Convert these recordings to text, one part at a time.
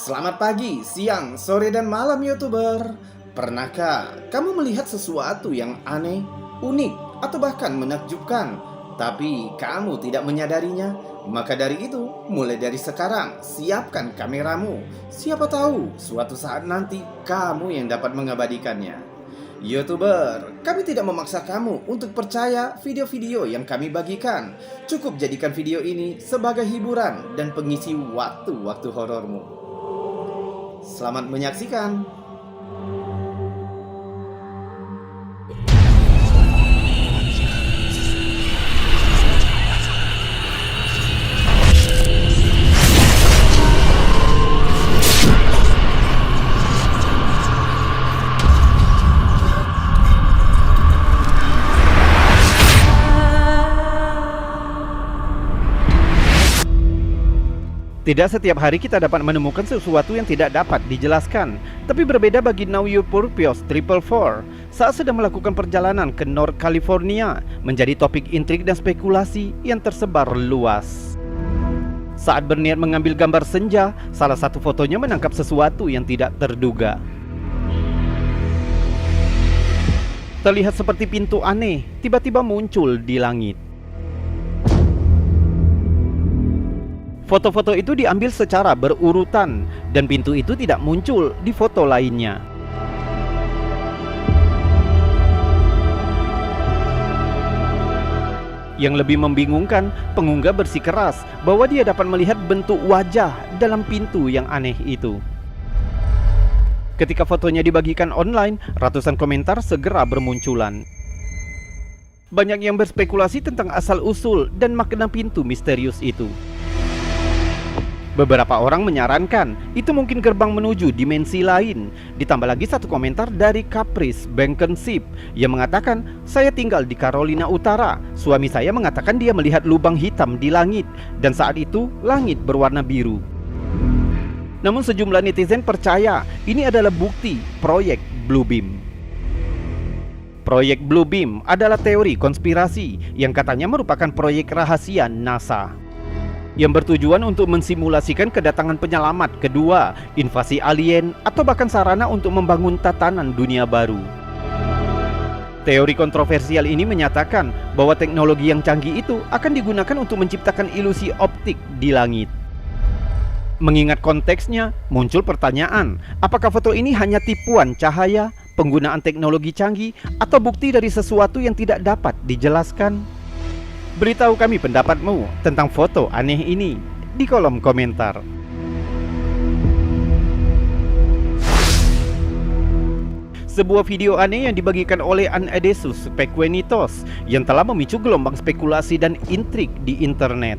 Selamat pagi, siang, sore, dan malam YouTuber. Pernahkah kamu melihat sesuatu yang aneh, unik, atau bahkan menakjubkan, tapi kamu tidak menyadarinya? Maka dari itu, mulai dari sekarang, siapkan kameramu. Siapa tahu, suatu saat nanti kamu yang dapat mengabadikannya. YouTuber, kami tidak memaksa kamu untuk percaya video-video yang kami bagikan. Cukup jadikan video ini sebagai hiburan dan pengisi waktu-waktu horormu. Selamat menyaksikan. Tidak setiap hari kita dapat menemukan sesuatu yang tidak dapat dijelaskan. Tapi berbeda bagi Now You Purpios 444 saat sedang melakukan perjalanan ke North California, menjadi topik intrik dan spekulasi yang tersebar luas. Saat berniat mengambil gambar senja, salah satu fotonya menangkap sesuatu yang tidak terduga. Terlihat seperti pintu aneh tiba-tiba muncul di langit. Foto-foto itu diambil secara berurutan dan pintu itu tidak muncul di foto lainnya. Yang lebih membingungkan, pengunggah bersikeras bahwa dia dapat melihat bentuk wajah dalam pintu yang aneh itu. Ketika fotonya dibagikan online, ratusan komentar segera bermunculan. Banyak yang berspekulasi tentang asal-usul dan makna pintu misterius itu. Beberapa orang menyarankan itu mungkin gerbang menuju dimensi lain. Ditambah lagi satu komentar dari Caprice Blankenship yang mengatakan, "Saya tinggal di Carolina Utara. Suami saya mengatakan dia melihat lubang hitam di langit dan saat itu langit berwarna biru." Namun sejumlah netizen percaya ini adalah bukti proyek Bluebeam. Proyek Bluebeam adalah teori konspirasi yang katanya merupakan proyek rahasia NASA yang bertujuan untuk mensimulasikan kedatangan penyelamat kedua, invasi alien, atau bahkan sarana untuk membangun tatanan dunia baru. Teori kontroversial ini menyatakan bahwa teknologi yang canggih itu akan digunakan untuk menciptakan ilusi optik di langit. Mengingat konteksnya, muncul pertanyaan, apakah foto ini hanya tipuan cahaya, penggunaan teknologi canggih, atau bukti dari sesuatu yang tidak dapat dijelaskan? Beritahu kami pendapatmu tentang foto aneh ini di kolom komentar. Sebuah video aneh yang dibagikan oleh Anadesus Pequenitos yang telah memicu gelombang spekulasi dan intrik di internet.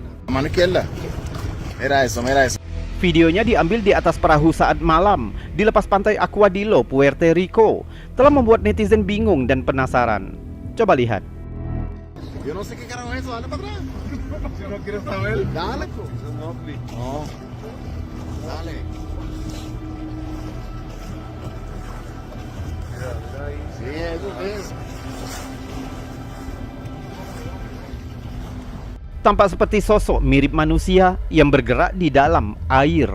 Videonya diambil di atas perahu saat malam di lepas pantai Aguadillo, Puerto Rico, telah membuat netizen bingung dan penasaran. Coba lihat. Yo no sé qué carajo es eso, dale para atrás. Si no quieres saber, dale. No. Dale. Sí, eso es. Tampak seperti sosok mirip manusia yang bergerak di dalam air.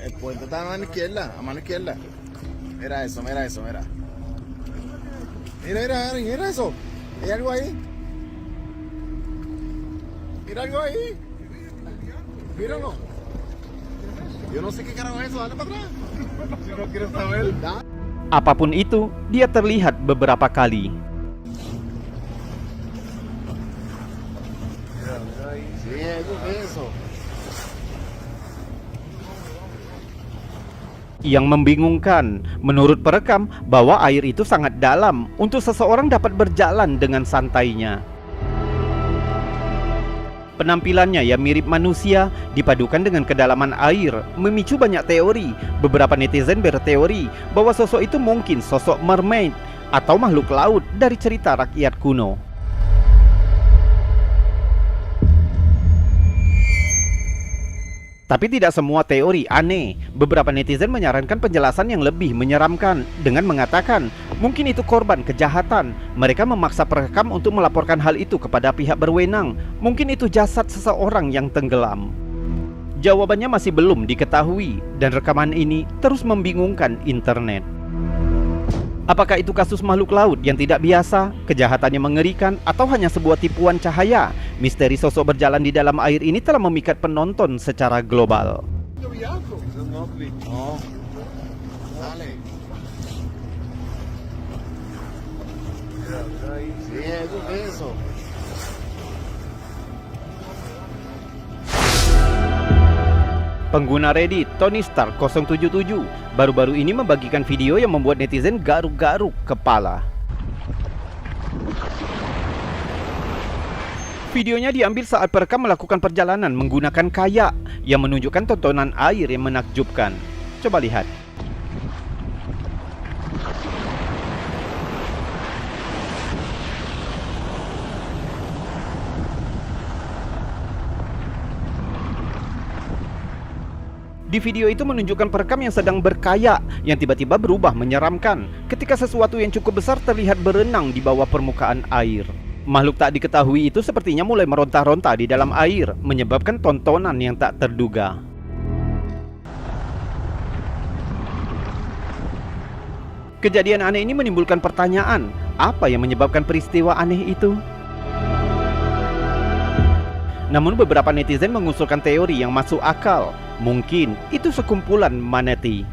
El puente está a mano izquierda, Mira eso, mira. Mira eso. Hay algo ahí. Mira algo ahí. Míralo. Yo no sé qué carajo es eso, dale para atrás. Si no quieres saber, dale. Apapun itu, dia terlihat beberapa kali. Sí, eso. Yang membingungkan, menurut perekam, bahwa air itu sangat dalam untuk seseorang dapat berjalan dengan santainya. Penampilannya yang mirip manusia dipadukan dengan kedalaman air memicu banyak teori. Beberapa netizen berteori bahwa sosok itu mungkin sosok mermaid atau makhluk laut dari cerita rakyat kuno. Tapi tidak semua teori aneh. Beberapa netizen menyarankan penjelasan yang lebih menyeramkan dengan mengatakan mungkin itu korban kejahatan. Mereka memaksa perekam untuk melaporkan hal itu kepada pihak berwenang. Mungkin itu jasad seseorang yang tenggelam. Jawabannya masih belum diketahui dan rekaman ini terus membingungkan internet. Apakah itu kasus makhluk laut yang tidak biasa, kejahatannya mengerikan, atau hanya sebuah tipuan cahaya? Misteri sosok berjalan di dalam air ini telah memikat penonton secara global. No. Dale. Sí, eso. Pengguna Reddit Tony Stark 077 baru-baru ini membagikan video yang membuat netizen garuk-garuk kepala. Videonya diambil saat perekam melakukan perjalanan menggunakan kayak yang menunjukkan tontonan air yang menakjubkan. Coba lihat. Di video itu menunjukkan perekam yang sedang berkayak yang tiba-tiba berubah menyeramkan ketika sesuatu yang cukup besar terlihat berenang di bawah permukaan air. Makhluk tak diketahui itu sepertinya mulai meronta-ronta di dalam air, menyebabkan tontonan yang tak terduga. Kejadian aneh ini menimbulkan pertanyaan, apa yang menyebabkan peristiwa aneh itu? Namun beberapa netizen mengusulkan teori yang masuk akal. Mungkin itu sekumpulan manatee.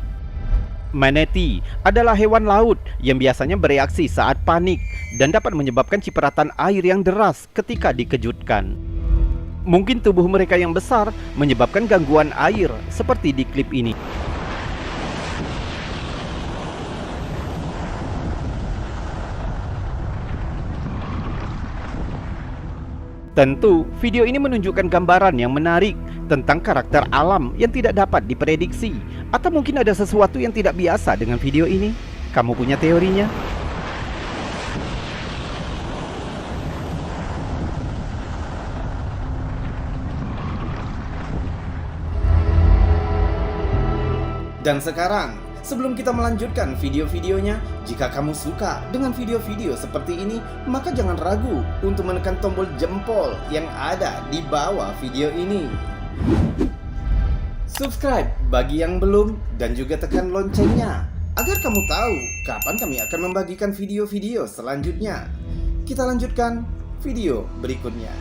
Manatee adalah hewan laut yang biasanya bereaksi saat panik dan dapat menyebabkan cipratan air yang deras ketika dikejutkan. Mungkin tubuh mereka yang besar menyebabkan gangguan air seperti di klip ini. Tentu, video ini menunjukkan gambaran yang menarik tentang karakter alam yang tidak dapat diprediksi. Atau mungkin ada sesuatu yang tidak biasa dengan video ini. Kamu punya teorinya? Dan sekarang, sebelum kita melanjutkan video-videonya, jika kamu suka dengan video-video seperti ini, maka jangan ragu untuk menekan tombol jempol yang ada di bawah video ini. Subscribe bagi yang belum dan juga tekan loncengnya agar kamu tahu kapan kami akan membagikan video-video selanjutnya. Kita lanjutkan video berikutnya.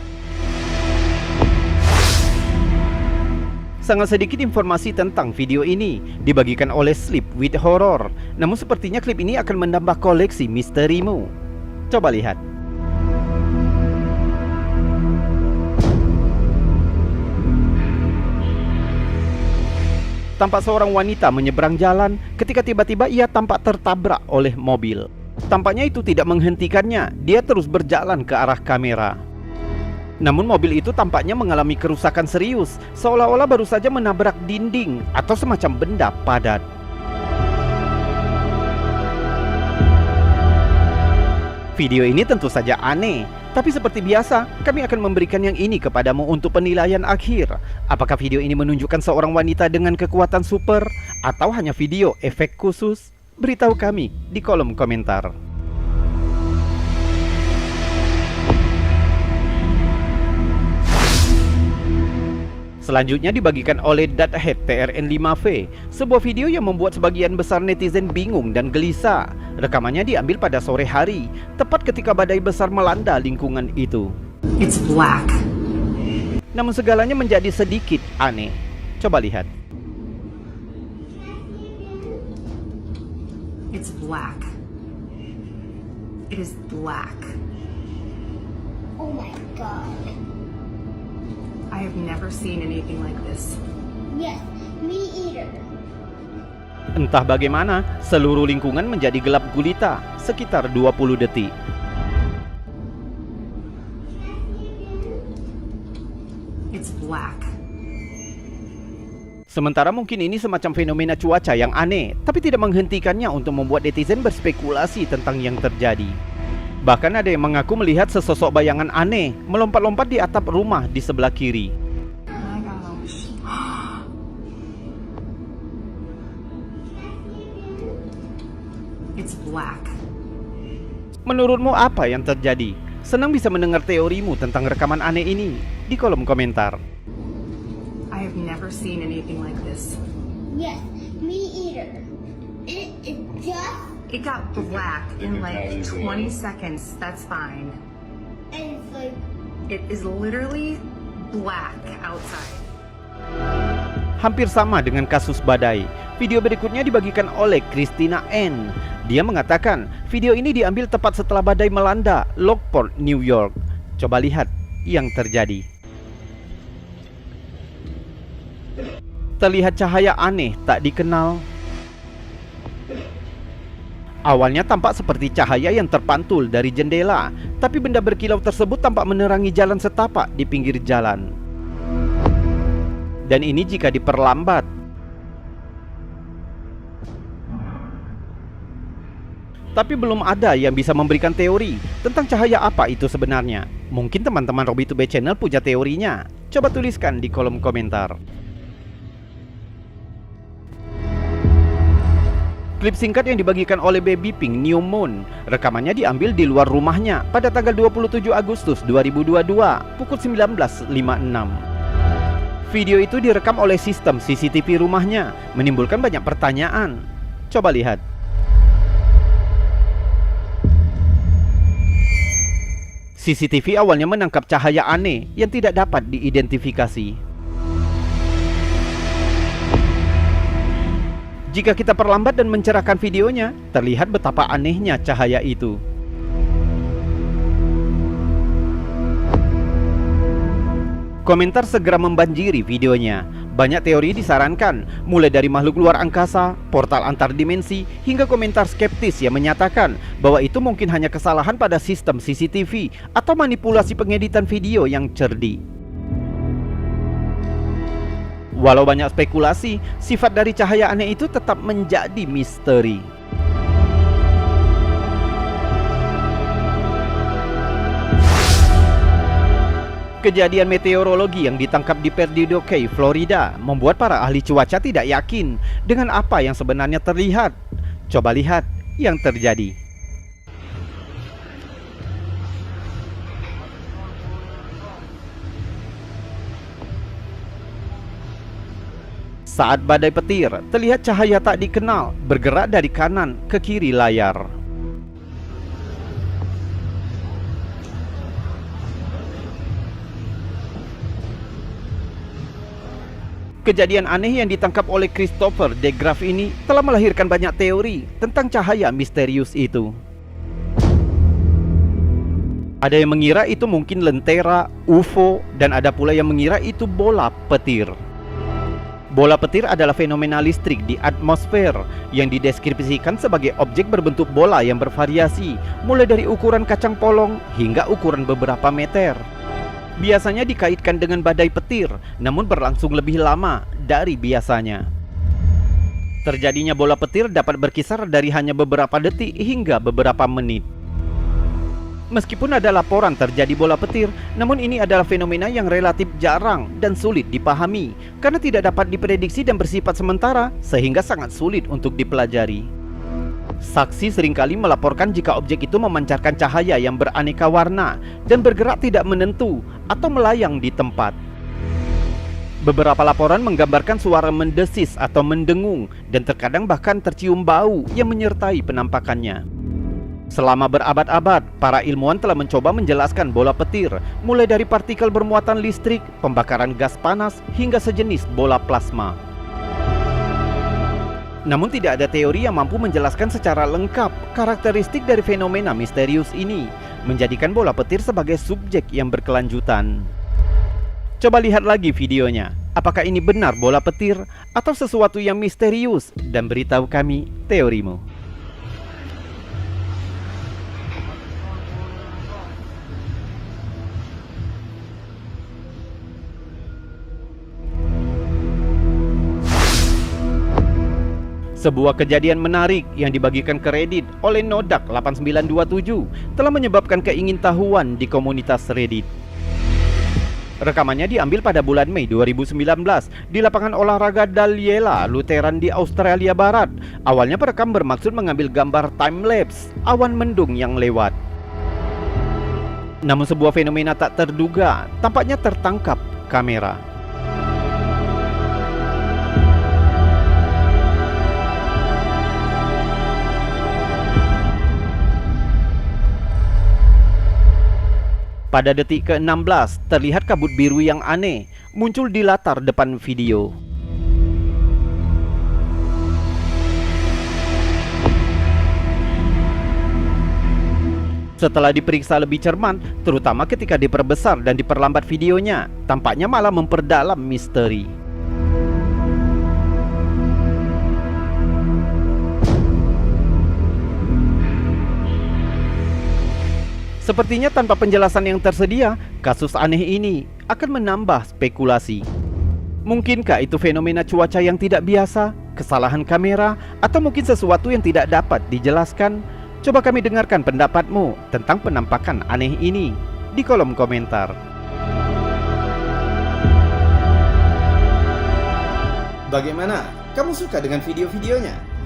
Sangat sedikit informasi tentang video ini dibagikan oleh Sleep with Horror. Namun sepertinya klip ini akan menambah koleksi misterimu. Coba lihat. Tampak seorang wanita menyeberang jalan ketika tiba-tiba ia tampak tertabrak oleh mobil. Tampaknya itu tidak menghentikannya, dia terus berjalan ke arah kamera. Namun mobil itu tampaknya mengalami kerusakan serius, seolah-olah baru saja menabrak dinding atau semacam benda padat. Video ini tentu saja aneh, tapi seperti biasa, kami akan memberikan yang ini kepadamu untuk penilaian akhir. Apakah video ini menunjukkan seorang wanita dengan kekuatan super, atau hanya video efek khusus? Beritahu kami di kolom komentar. Selanjutnya dibagikan oleh Dathead TRN5V, sebuah video yang membuat sebagian besar netizen bingung dan gelisah. Rekamannya diambil pada sore hari, tepat ketika badai besar melanda lingkungan itu. It's black. Namun segalanya menjadi sedikit aneh. Coba lihat. It's black. It is black. Oh my god. I have never seen anything like this. Yes, me either. Entah bagaimana, seluruh lingkungan menjadi gelap gulita sekitar 20 detik. It's black. Sementara mungkin ini semacam fenomena cuaca yang aneh, tapi tidak menghentikannya untuk membuat netizen berspekulasi tentang yang terjadi. Bahkan ada yang mengaku melihat sesosok bayangan aneh melompat-lompat di atap rumah di sebelah kiri. My gosh. It's black. Menurutmu apa yang terjadi? Senang bisa mendengar teorimu tentang rekaman aneh ini di kolom komentar. I I have never seen anything like this. Yes, me either. It just, It got black in like 20 seconds. That's fine. and it's like, It is literally black outside. Hampir sama dengan kasus badai. Video berikutnya dibagikan oleh Christina N. Dia mengatakan video ini diambil tepat setelah badai melanda Lockport, New York. Coba lihat yang terjadi. Terlihat cahaya aneh tak dikenal. Awalnya tampak seperti cahaya yang terpantul dari jendela, tapi benda berkilau tersebut tampak menerangi jalan setapak di pinggir jalan. Dan ini jika diperlambat. Tapi belum ada yang bisa memberikan teori tentang cahaya apa itu sebenarnya. Mungkin teman-teman Robi2B Channel punya teorinya. Coba tuliskan di kolom komentar. Klip singkat yang dibagikan oleh Baby Pink New Moon. Rekamannya diambil di luar rumahnya pada tanggal 27 Agustus 2022 pukul 19.56. Video itu direkam oleh sistem CCTV rumahnya, menimbulkan banyak pertanyaan. Coba lihat. CCTV awalnya menangkap cahaya aneh yang tidak dapat diidentifikasi. Jika kita perlambat dan mencerahkan videonya, terlihat betapa anehnya cahaya itu. Komentar segera membanjiri videonya. Banyak teori disarankan, mulai dari makhluk luar angkasa, portal antar dimensi, hingga komentar skeptis yang menyatakan bahwa itu mungkin hanya kesalahan pada sistem CCTV atau manipulasi pengeditan video yang cerdik. Walau banyak spekulasi, sifat dari cahaya aneh itu tetap menjadi misteri. Kejadian meteorologi yang ditangkap di Perdido Cay, Florida, membuat para ahli cuaca tidak yakin dengan apa yang sebenarnya terlihat. Coba lihat yang terjadi. Saat badai petir, terlihat cahaya tak dikenal bergerak dari kanan ke kiri layar. Kejadian aneh yang ditangkap oleh Christopher DeGraff ini telah melahirkan banyak teori tentang cahaya misterius itu. Ada yang mengira itu mungkin lentera, UFO, dan ada pula yang mengira itu bola petir. Bola petir adalah fenomena listrik di atmosfer yang dideskripsikan sebagai objek berbentuk bola yang bervariasi, mulai dari ukuran kacang polong hingga ukuran beberapa meter. Biasanya dikaitkan dengan badai petir, namun berlangsung lebih lama dari biasanya. Terjadinya bola petir dapat berkisar dari hanya beberapa detik hingga beberapa menit. Meskipun ada laporan terjadi bola petir, namun ini adalah fenomena yang relatif jarang dan sulit dipahami karena tidak dapat diprediksi dan bersifat sementara sehingga sangat sulit untuk dipelajari. Saksi seringkali melaporkan jika objek itu memancarkan cahaya yang beraneka warna dan bergerak tidak menentu atau melayang di tempat. Beberapa laporan menggambarkan suara mendesis atau mendengung dan terkadang bahkan tercium bau yang menyertai penampakannya. Selama berabad-abad, para ilmuwan telah mencoba menjelaskan bola petir, mulai dari partikel bermuatan listrik, pembakaran gas panas, hingga sejenis bola plasma. Namun tidak ada teori yang mampu menjelaskan secara lengkap karakteristik dari fenomena misterius ini, menjadikan bola petir sebagai subjek yang berkelanjutan. Coba lihat lagi videonya. Apakah ini benar bola petir atau sesuatu yang misterius? Dan beritahu kami teorimu. Sebuah kejadian menarik yang dibagikan ke Reddit oleh Nodak8927 telah menyebabkan keingintahuan di komunitas Reddit. Rekamannya diambil pada bulan Mei 2019 di lapangan olahraga Daliela, Lutheran di Australia Barat. Awalnya perekam bermaksud mengambil gambar time-lapse awan mendung yang lewat. Namun sebuah fenomena tak terduga tampaknya tertangkap kamera. Pada detik ke-16, terlihat kabut biru yang aneh muncul di latar depan video. Setelah diperiksa lebih cermat, terutama ketika diperbesar dan diperlambat videonya, tampaknya malah memperdalam misteri. Sepertinya tanpa penjelasan yang tersedia, kasus aneh ini akan menambah spekulasi. Mungkinkah itu fenomena cuaca yang tidak biasa, kesalahan kamera, atau mungkin sesuatu yang tidak dapat dijelaskan? Coba kami dengarkan pendapatmu tentang penampakan aneh ini di kolom komentar. Bagaimana? Kamu suka dengan video-videonya?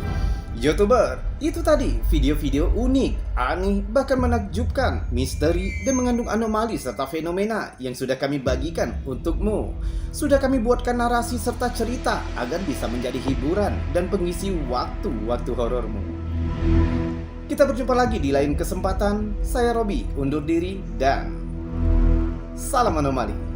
YouTuber, itu tadi video-video unik, aneh, bahkan menakjubkan, misteri, dan mengandung anomali serta fenomena yang sudah kami bagikan untukmu. Sudah kami buatkan narasi serta cerita agar bisa menjadi hiburan dan pengisi waktu-waktu horormu. Kita berjumpa lagi di lain kesempatan. Saya Robi, undur diri dan salam anomali.